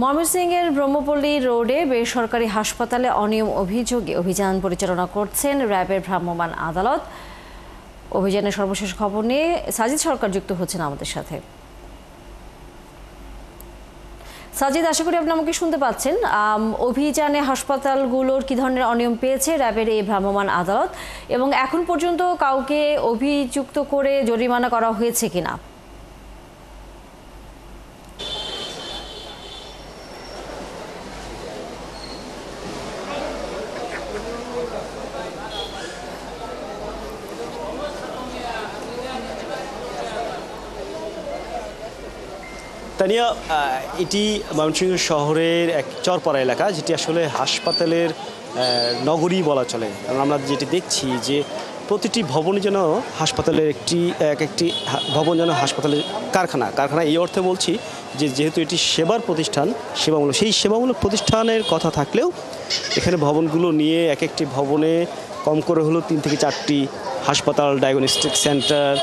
ময়মনসিংহের ব্রহ্মপল্লী রোডে বেসরকারি হাসপাতালে অনিয়ম অভিযোগে অভিযান পরিচালনা করছেন র্যাবের ভ্রাম্যমাণ আদালত। অভিযানের সর্বশেষ খবর নিয়ে সাজিদ সরকার যুক্ত হচ্ছেন আমাদের সাথে। সাজিদ, আশা করি আপনি আমাকে শুনতে পাচ্ছেন। অভিযানে হাসপাতালগুলোর কি ধরনের অনিয়ম পেয়েছে র্যাবের এই ভ্রাম্যমাণ আদালত, এবং এখন পর্যন্ত কাউকে অভিযুক্ত করে জরিমানা করা হয়েছে কিনা? তানিয়া, এটি ময়মনসিংহ শহরের এক চরপাড়া এলাকা, যেটি আসলে হাসপাতালের নগরী বলা চলে। কারণ আমরা যেটি দেখছি যে প্রতিটি ভবনে যেন হাসপাতালের একটি ভবন যেন হাসপাতালের কারখানা এই অর্থে বলছি যে যেহেতু এটি সেবার প্রতিষ্ঠান, সেবামূলক, সেই সেবামূলক প্রতিষ্ঠানের কথা থাকলেও এখানে ভবনগুলো নিয়ে এক একটি ভবনে কম করে হলো 3 থেকে 4টি হাসপাতাল, ডায়াগনস্টিক সেন্টার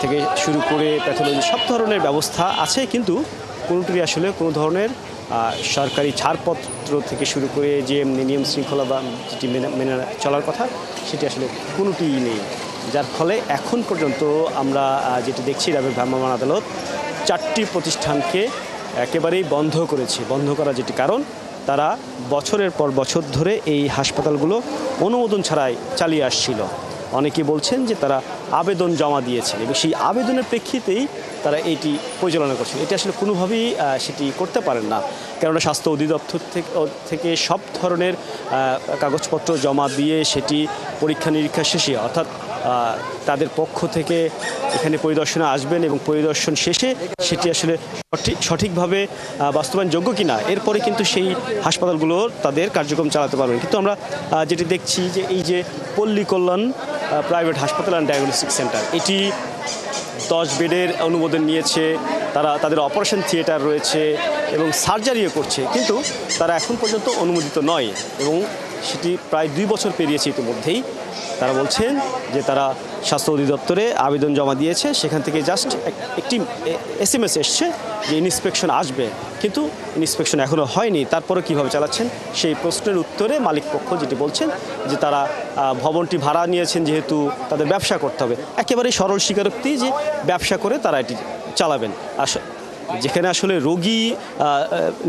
থেকে শুরু করে প্যাথোলজি সব ধরনের ব্যবস্থা আছে, কিন্তু কোনোটিরই আসলে কোনো ধরনের সরকারি ছাড়পত্র থেকে শুরু করে যে নিয়ম শৃঙ্খলা বা যেটি মেনে চলার কথা সেটি আসলে কোনোটিই নেই। যার ফলে এখন পর্যন্ত আমরা যেটি দেখছি, র্যাবের ভ্রাম্যমাণ আদালত 4টি প্রতিষ্ঠানকে একেবারেই বন্ধ করেছে। বন্ধ করার যেটি কারণ, তারা বছরের পর বছর ধরে এই হাসপাতালগুলো অনুমোদন ছাড়াই চালিয়ে আসছিল। অনেকে বলছেন যে তারা আবেদন জমা দিয়েছেন এবং সেই আবেদনের প্রেক্ষিতেই তারা এটি পরিচালনা করছেন। এটি আসলে কোনোভাবেই সেটি করতে পারেন না, কেননা স্বাস্থ্য অধিদপ্তর থেকে সব ধরনের কাগজপত্র জমা দিয়ে সেটি পরীক্ষা নিরীক্ষা শেষে, অর্থাৎ তাদের পক্ষ থেকে এখানে পরিদর্শনে আসবেন এবং পরিদর্শন শেষে সেটি আসলে সঠিকভাবে বাস্তবায়নযোগ্য কিনা, এরপরে কিন্তু সেই হাসপাতালগুলো তাদের কার্যক্রম চালাতে পারবেন। কিন্তু আমরা যেটি দেখছি যে এই যে পল্লী কল্যাণ প্রাইভেট হাসপাতাল অ্যান্ড ডায়াগনস্টিক সেন্টার, এটি 10 বেডের অনুমোদন নিয়েছে, তাদের অপারেশন থিয়েটার রয়েছে এবং সার্জারিও করছে, কিন্তু তারা এখন পর্যন্ত অনুমোদিত নয় এবং সেটি প্রায় 2 বছর পেরিয়েছে ইতিমধ্যেই। তারা বলছেন যে তারা স্বাস্থ্য অধিদপ্তরে আবেদন জমা দিয়েছে, সেখান থেকে জাস্ট একটি SMS এসছে যে ইন্সপেকশন আসবে, কিন্তু ইন্সপেকশন এখনও হয়নি। তারপরে কিভাবে চালাচ্ছেন সেই প্রশ্নের উত্তরে মালিক পক্ষ যেটি বলছেন যে তারা ভবনটি ভাড়া নিয়েছেন, যেহেতু তাদের ব্যবসা করতে হবে। একেবারেই সরল স্বীকারোক্তি যে ব্যবসা করে তারা এটি চালাবেন। যেখানে আসলে রোগী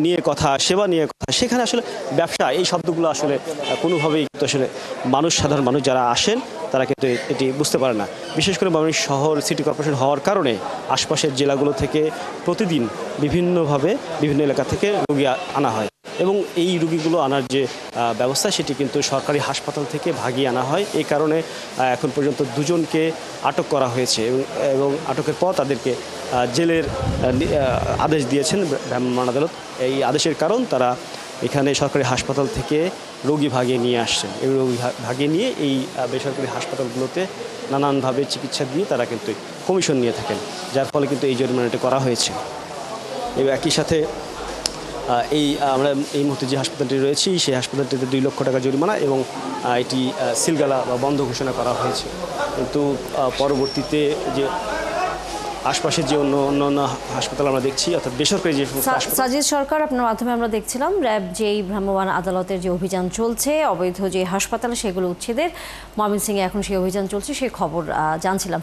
নিয়ে কথা, সেবা নিয়ে কথা, সেখানে আসলে ব্যবসা এই শব্দগুলো আসলে কোনোভাবেই আসলে সাধারণ মানুষ যারা আসেন তারা কিন্তু এটি বুঝতে পারে না। বিশেষ করে ময়মনসিংহ শহর সিটি কর্পোরেশন হওয়ার কারণে আশপাশের জেলাগুলো থেকে প্রতিদিন বিভিন্নভাবে বিভিন্ন এলাকা থেকে রোগী আনা হয় এবং এই রোগীগুলো আনার যে ব্যবস্থা সেটি কিন্তু সরকারি হাসপাতাল থেকে ভাগিয়ে আনা হয়। এই কারণে এখন পর্যন্ত 2 জনকে আটক করা হয়েছে এবং আটকের পর তাদেরকে জেলের আদেশ দিয়েছেন ভ্রাম্যমাণ আদালত। এই আদেশের কারণ, তারা এখানে সরকারি হাসপাতাল থেকে রোগী ভাগিয়ে নিয়ে আসছেন এবং রোগী ভাগিয়ে নিয়ে এই বেসরকারি হাসপাতালগুলোতে নানানভাবে চিকিৎসা দিয়ে তারা কিন্তু কমিশন নিয়ে থাকেন, যার ফলে কিন্তু এই জরিমানাটি করা হয়েছে। এবং একই সাথে আমরা এই মুহূর্তে যে হাসপাতালটি রয়েছি সেই হাসপাতালটিতে 2 লক্ষ টাকা জরিমানা এবং এটি সিলগালা বা বন্ধ ঘোষণা করা হয়েছে। কিন্তু পরবর্তীতে যে আশপাশের যে অন্য হাসপাতাল আমরা দেখছি, অর্থাৎ বেসরকারি যে সাজিদ সরকার, আপনার মাধ্যমে আমরা দেখছিলাম র্যাব যেই ভ্রাম্যমাণ আদালতের যে অভিযান চলছে অবৈধ যে হাসপাতাল সেগুলো উচ্ছেদের, ময়মনসিংহে এখন সেই অভিযান চলছে, সেই খবর জানছিলাম।